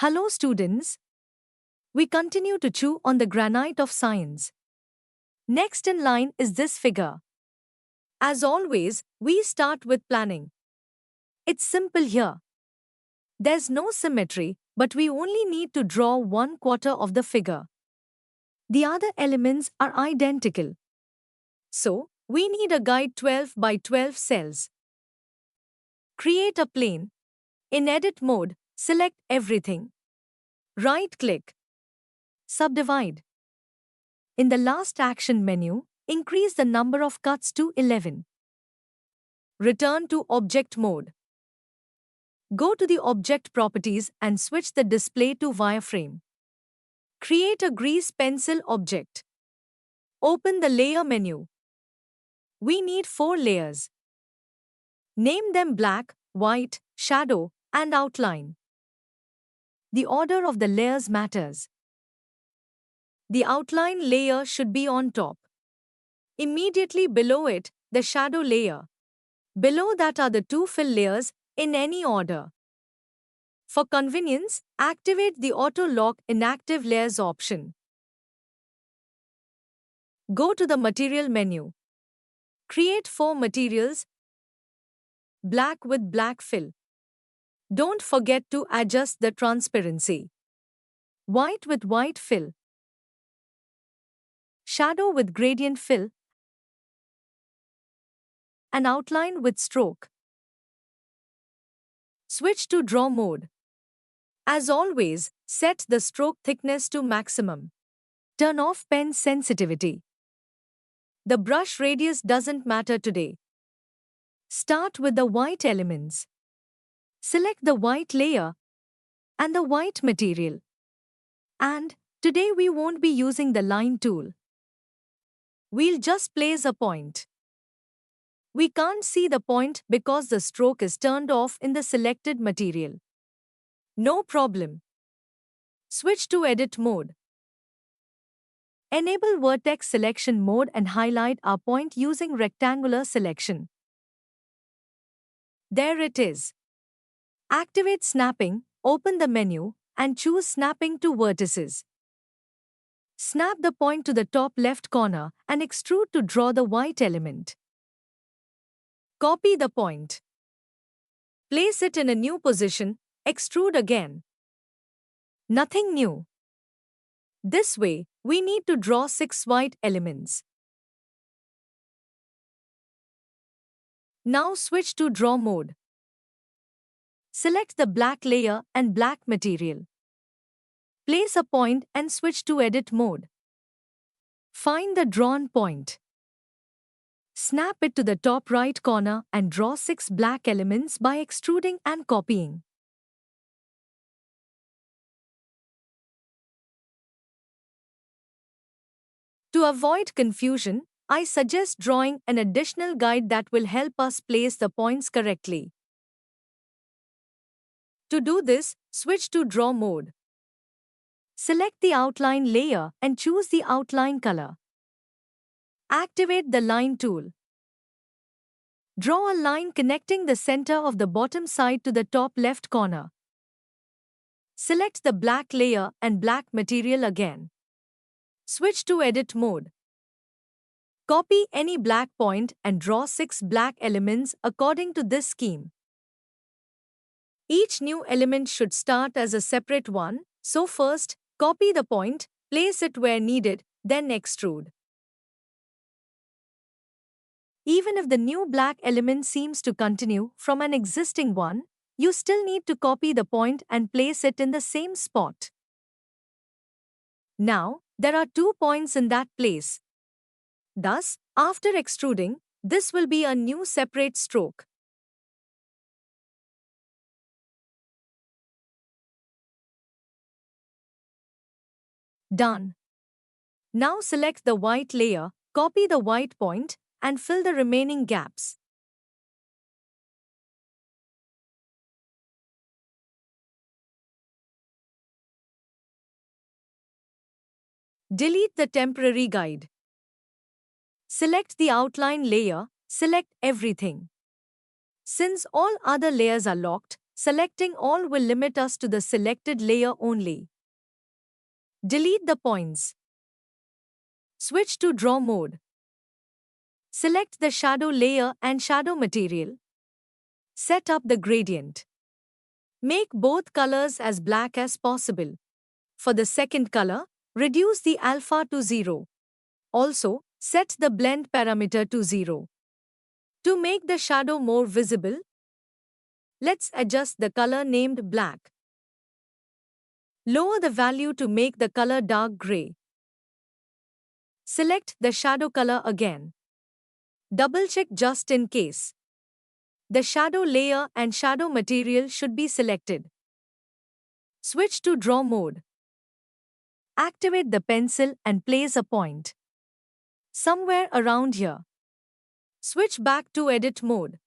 Hello, students. We continue to chew on the granite of science. Next in line is this figure. As always, we start with planning. It's simple here. There's no symmetry, but we only need to draw 1/4 of the figure. The other elements are identical. So, we need a guide 12 by 12 cells. Create a plane. In edit mode, select everything. Right-click. Subdivide. In the last action menu, increase the number of cuts to 11. Return to object mode. Go to the object properties and switch the display to wireframe. Create a grease pencil object. Open the layer menu. We need 4 layers. Name them black, white, shadow, and outline. The order of the layers matters. The outline layer should be on top. Immediately below it, the shadow layer. Below that are the 2 fill layers, in any order. For convenience, activate the Auto Lock Inactive Layers option. Go to the Material menu. Create 4 materials. Black with black fill. Don't forget to adjust the transparency. White with white fill. Shadow with gradient fill. And outline with stroke. Switch to draw mode. As always, set the stroke thickness to maximum. Turn off pen sensitivity. The brush radius doesn't matter today. Start with the white elements. Select the white layer and the white material. And today we won't be using the line tool. We'll just place a point. We can't see the point because the stroke is turned off in the selected material. No problem. Switch to edit mode. Enable vertex selection mode and highlight our point using rectangular selection. There it is. Activate snapping, open the menu, and choose snapping to vertices. Snap the point to the top left corner and extrude to draw the white element. Copy the point. Place it in a new position, extrude again. Nothing new. This way, we need to draw 6 white elements. Now switch to draw mode. Select the black layer and black material. Place a point and switch to edit mode. Find the drawn point. Snap it to the top right corner and draw 6 black elements by extruding and copying. To avoid confusion, I suggest drawing an additional guide that will help us place the points correctly. To do this, switch to draw mode. Select the outline layer and choose the outline color. Activate the line tool. Draw a line connecting the center of the bottom side to the top left corner. Select the black layer and black material again. Switch to edit mode. Copy any black point and draw 6 black elements according to this scheme. Each new element should start as a separate one, so first, copy the point, place it where needed, then extrude. Even if the new black element seems to continue from an existing one, you still need to copy the point and place it in the same spot. Now, there are 2 points in that place. Thus, after extruding, this will be a new separate stroke. Done. Now select the white layer, copy the white point, and fill the remaining gaps. Delete the temporary guide. Select the outline layer, select everything. Since all other layers are locked, Selecting all will limit us to the selected layer only. Delete the points. Switch to draw mode. Select the shadow layer and shadow material. Set up the gradient. Make both colors as black as possible. For the second color, reduce the alpha to 0. Also, set the blend parameter to 0. To make the shadow more visible, let's adjust the color named black. Lower the value to make the color dark gray. Select the shadow color again. Double-check just in case. The shadow layer and shadow material should be selected. Switch to draw mode. Activate the pencil and place a point. Somewhere around here. Switch back to edit mode.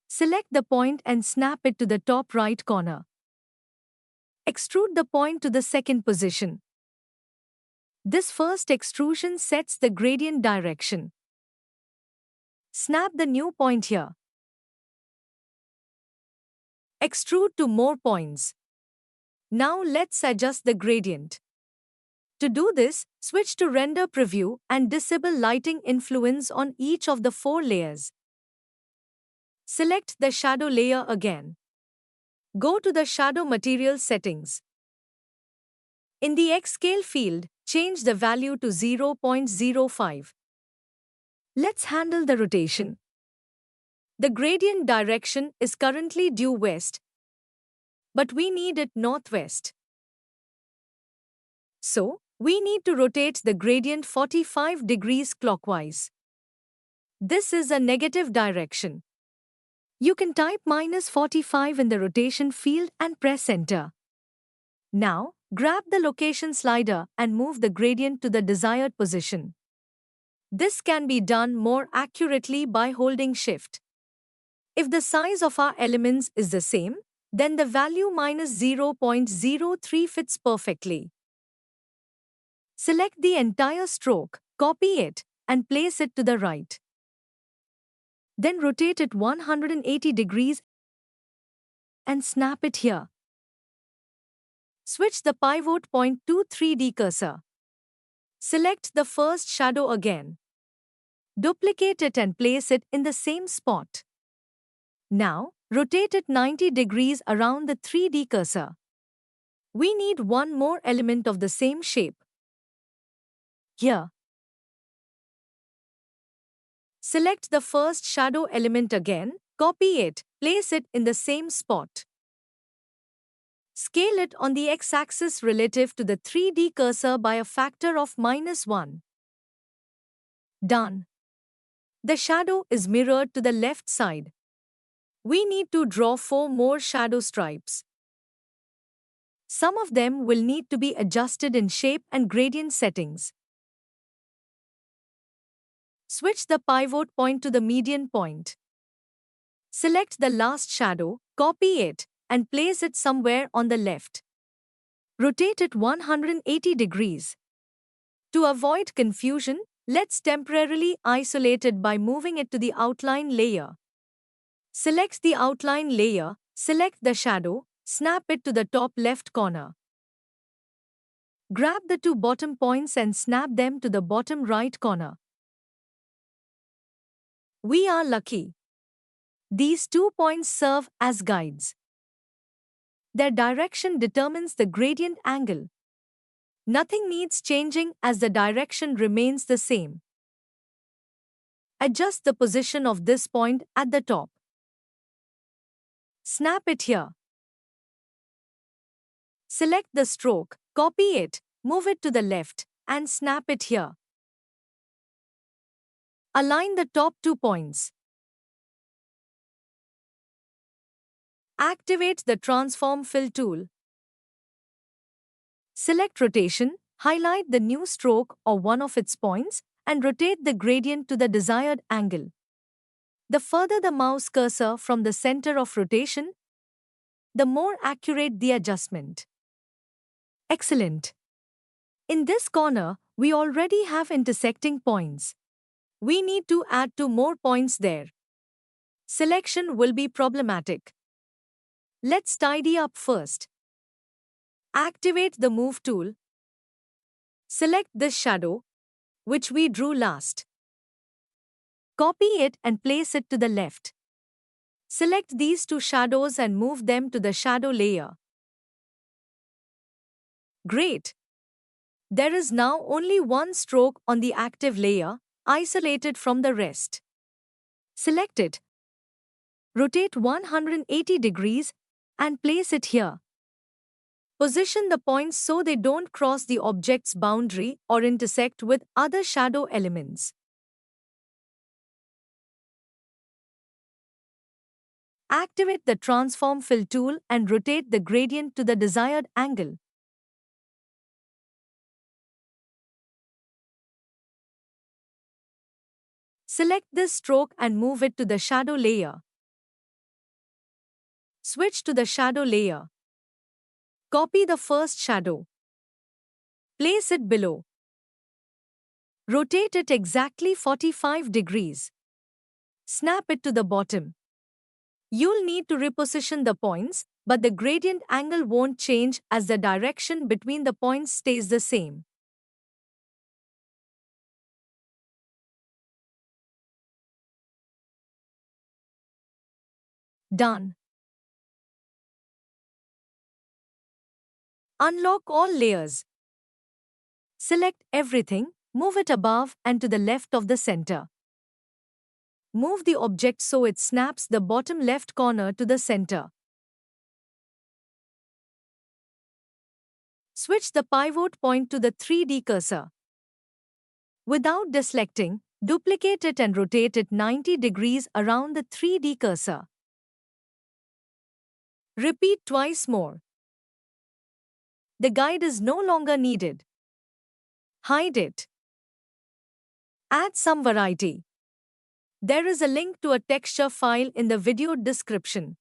Select the point and snap it to the top right corner. Extrude the point to the second position. This first extrusion sets the gradient direction. Snap the new point here. Extrude to more points. Now let's adjust the gradient. To do this, switch to Render Preview and disable lighting influence on each of the 4 layers. Select the shadow layer again. Go to the shadow material settings. In the X scale field, change the value to 0.05. Let's handle the rotation. The gradient direction is currently due west, but we need it northwest. So, we need to rotate the gradient 45 degrees clockwise. This is a negative direction. You can type -45 in the rotation field and press enter. Now, grab the location slider and move the gradient to the desired position. This can be done more accurately by holding Shift. If the size of our elements is the same, then the value -0.03 fits perfectly. Select the entire stroke, copy it, and place it to the right. Then rotate it 180 degrees and snap it here. Switch the pivot point to 3D cursor. Select the first shadow again. Duplicate it and place it in the same spot. Now, rotate it 90 degrees around the 3D cursor. We need one more element of the same shape. Here. Select the first shadow element again, copy it, place it in the same spot. Scale it on the x-axis relative to the 3D cursor by a factor of -1. Done. The shadow is mirrored to the left side. We need to draw 4 more shadow stripes. Some of them will need to be adjusted in shape and gradient settings. Switch the pivot point to the median point. Select the last shadow, copy it, and place it somewhere on the left. Rotate it 180 degrees. To avoid confusion, let's temporarily isolate it by moving it to the outline layer. Select the outline layer, select the shadow, snap it to the top left corner. Grab the 2 bottom points and snap them to the bottom right corner. We are lucky. These 2 points serve as guides. Their direction determines the gradient angle. Nothing needs changing as the direction remains the same. Adjust the position of this point at the top. Snap it here. Select the stroke, copy it, move it to the left, and snap it here. Align the top 2 points. Activate the Transform Fill tool. Select Rotation, highlight the new stroke or one of its points, and rotate the gradient to the desired angle. The further the mouse cursor from the center of rotation, the more accurate the adjustment. Excellent. In this corner, we already have intersecting points. We need to add 2 more points there. Selection will be problematic. Let's tidy up first. Activate the Move tool. Select this shadow, which we drew last. Copy it and place it to the left. Select these two shadows and move them to the shadow layer. Great! There is now only one stroke on the active layer, isolated from the rest. Select it. Rotate 180 degrees and place it here. Position the points so they don't cross the object's boundary or intersect with other shadow elements. Activate the Transform Fill tool and rotate the gradient to the desired angle. Select this stroke and move it to the shadow layer. Switch to the shadow layer. Copy the first shadow. Place it below. Rotate it exactly 45 degrees. Snap it to the bottom. You'll need to reposition the points, but the gradient angle won't change as the direction between the points stays the same. Done. Unlock all layers. Select everything, move it above and to the left of the center. Move the object so it snaps the bottom left corner to the center. Switch the pivot point to the 3D cursor. Without deselecting, duplicate it and rotate it 90 degrees around the 3D cursor. Repeat twice more. The guide is no longer needed. Hide it. Add some variety. There is a link to a texture file in the video description.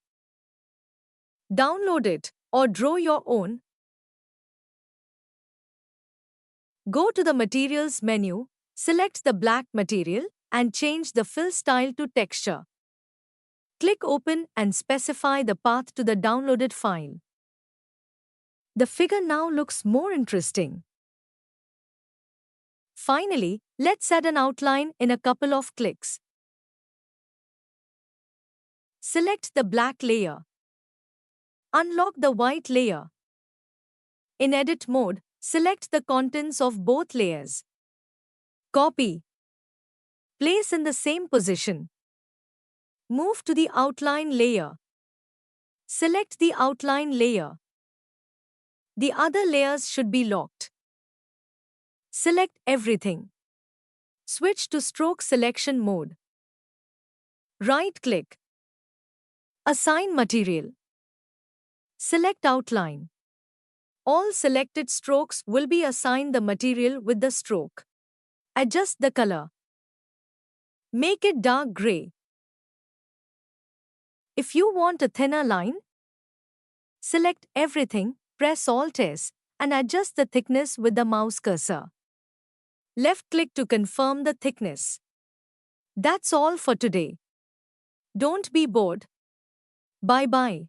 Download it or draw your own. Go to the Materials menu, select the black material, and change the fill style to texture. Click Open and specify the path to the downloaded file. The figure now looks more interesting. Finally, let's add an outline in a couple of clicks. Select the black layer. Unlock the white layer. In Edit mode, select the contents of both layers. Copy. Place in the same position. Move to the outline layer. Select the outline layer. The other layers should be locked. Select everything. Switch to stroke selection mode. Right-click. Assign material. Select outline. All selected strokes will be assigned the material with the stroke. Adjust the color. Make it dark gray. If you want a thinner line, select everything, press Alt-S, and adjust the thickness with the mouse cursor. Left-click to confirm the thickness. That's all for today. Don't be bored. Bye-bye.